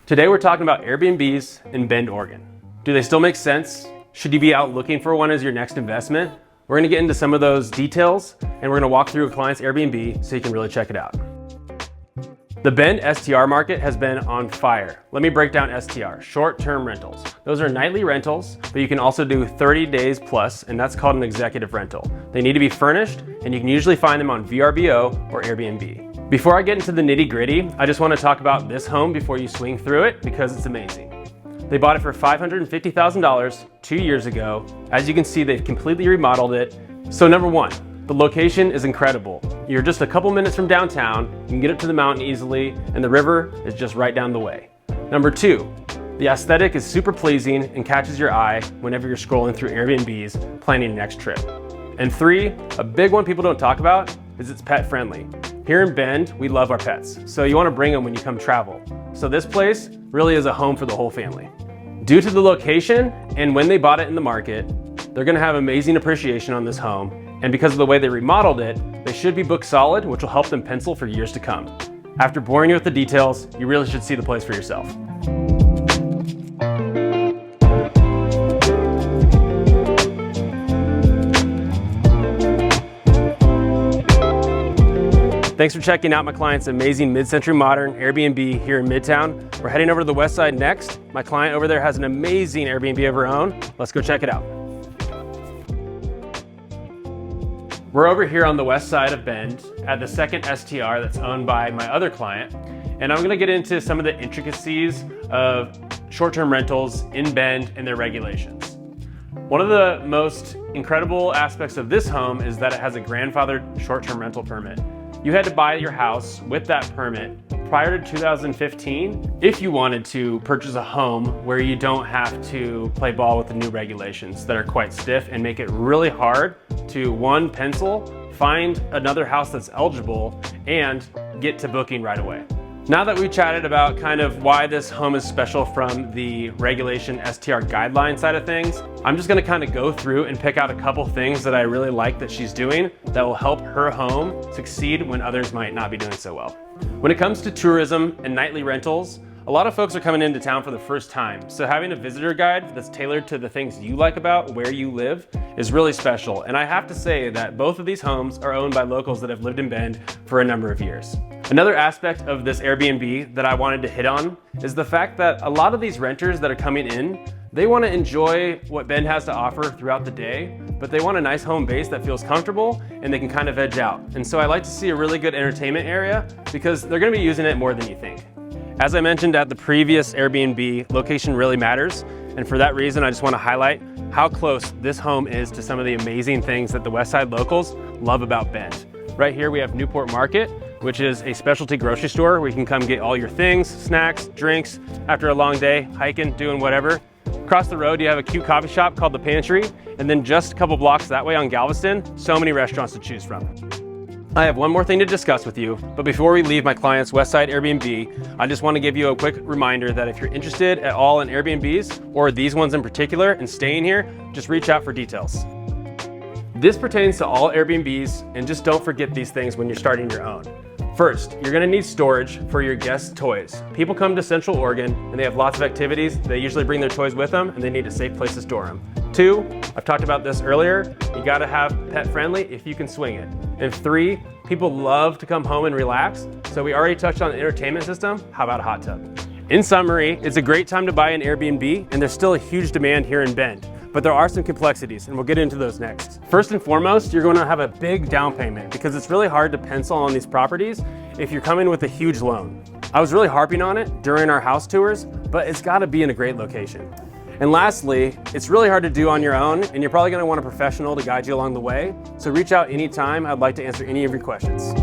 Today we're talking about Airbnbs in Bend, Oregon. Do they still make sense? Should you be out looking for one as your next investment? We're gonna get into some of those details and we're gonna walk through a client's Airbnb so you can really check it out. The Bend STR market has been on fire. Let me break down STR, short-term rentals. Those are nightly rentals, but you can also do 30 days plus, and that's called an executive rental. They need to be furnished, and you can usually find them on VRBO or Airbnb. Before I get into the nitty-gritty, I just want to talk about this home before you swing through it because it's amazing. They bought it for $550,000 2 years ago. As you can see, they've completely remodeled it. So number one, the location is incredible. You're just a couple minutes from downtown, you can get up to the mountain easily, and the river is just right down the way. Number two, the aesthetic is super pleasing and catches your eye whenever you're scrolling through Airbnbs planning your next trip. And three, a big one people don't talk about is it's pet friendly. Here in Bend, we love our pets, so you want to bring them when you come travel. So this place really is a home for the whole family. Due to the location and when they bought it in the market, they're going to have amazing appreciation on this home. And because of the way they remodeled it, they should be booked solid, which will help them pencil for years to come. After boring you with the details, you really should see the place for yourself. Thanks for checking out my client's amazing mid-century modern Airbnb here in Midtown. We're heading over to the west side next. My client over there has an amazing Airbnb of her own. Let's go check it out. We're over here on the west side of Bend at the second STR that's owned by my other client. And I'm gonna get into some of the intricacies of short-term rentals in Bend and their regulations. One of the most incredible aspects of this home is that it has a grandfathered short-term rental permit. You had to buy your house with that permit prior to 2015 if you wanted to purchase a home where you don't have to play ball with the new regulations that are quite stiff and make it really hard to, one, pencil, find another house that's eligible, and get to booking right away. Now that we chatted about kind of why this home is special from the regulation STR guideline side of things, I'm just gonna kind of go through and pick out a couple things that I really like that she's doing that will help her home succeed when others might not be doing so well. When it comes to tourism and nightly rentals, a lot of folks are coming into town for the first time, so having a visitor guide that's tailored to the things you like about where you live is really special. And I have to say that both of these homes are owned by locals that have lived in Bend for a number of years. Another aspect of this Airbnb that I wanted to hit on is the fact that a lot of these renters that are coming in, they want to enjoy what Bend has to offer throughout the day, but they want a nice home base that feels comfortable and they can kind of edge out. And so I like to see a really good entertainment area because they're going to be using it more than you think. As I mentioned at the previous Airbnb, location really matters. And for that reason, I just want to highlight how close this home is to some of the amazing things that the Westside locals love about Bend. Right here we have Newport Market, which is a specialty grocery store where you can come get all your things, snacks, drinks, after a long day, hiking, doing whatever. Across the road, you have a cute coffee shop called The Pantry, and then just a couple blocks that way on Galveston, so many restaurants to choose from. I have one more thing to discuss with you, but before we leave my client's Westside Airbnb, I just want to give you a quick reminder that if you're interested at all in Airbnbs, or these ones in particular, and staying here, just reach out for details. This pertains to all Airbnbs, and just don't forget these things when you're starting your own. First, you're gonna need storage for your guests' toys. People come to Central Oregon and they have lots of activities. They usually bring their toys with them and they need a safe place to store them. Two, I've talked about this earlier, you gotta have pet friendly if you can swing it. And three, people love to come home and relax. So we already touched on the entertainment system, how about a hot tub? In summary, it's a great time to buy an Airbnb and there's still a huge demand here in Bend. But there are some complexities and we'll get into those next. First and foremost, you're going to have a big down payment because it's really hard to pencil on these properties if you're coming with a huge loan. I was really harping on it during our house tours, but it's got to be in a great location. And lastly, it's really hard to do on your own and you're probably going to want a professional to guide you along the way. So reach out anytime. I'd like to answer any of your questions.